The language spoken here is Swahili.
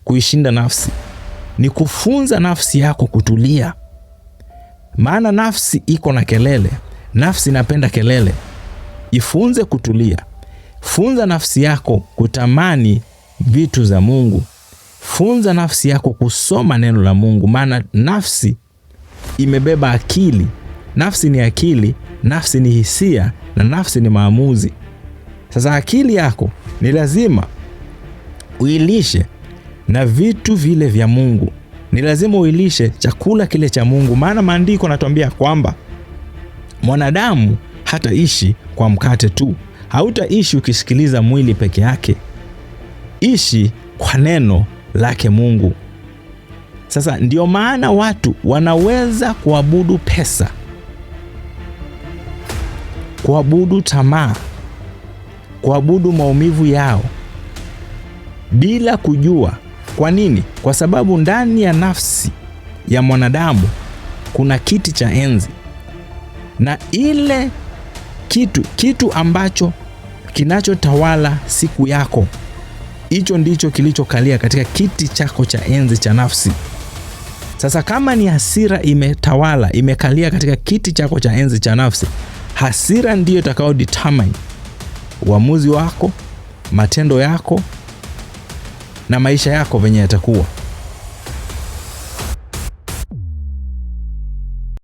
kuishinda nafsi ni kufunza nafsi yako kutulia. Maana nafsi iko na kelele, nafsi inapenda kelele. Ifunze kutulia. Funza nafsi yako kutamani vitu za Mungu. Funza nafsi yako kusoma neno la Mungu, maana nafsi imebeba akili. Nafsi ni akili, nafsi ni hisia, na nafsi ni maamuzi. Sasa akili yako ni lazima uilishe na vitu vile vya Mungu. Ni lazima uilishe chakula kile cha Mungu, maana maandiko yanatuambia kwamba mwanadamu hataishi kwa mkate tu. Hautaishi ukisikiliza mwili peke yake. Ishi kwa neno lake Mungu. Sasa ndio maana watu wanaweza kuabudu pesa, kuabudu tamaa, kuabudu maumivu yao bila kujua. Kwa nini? Kwa sababu ndani ya nafsi ya mwanadamu kuna kiti cha enzi, na ile kitu ambacho kinachotawala siku yako, hicho ndicho kilichokalia katika kiti chako cha enzi cha nafsi. Sasa kama ni hasira imetawala, imekalia katika kiti chako cha enzi cha nafsi, hasira ndiyo itakao determine uamuzi wako, matendo yako na maisha yako venye yatakuwa.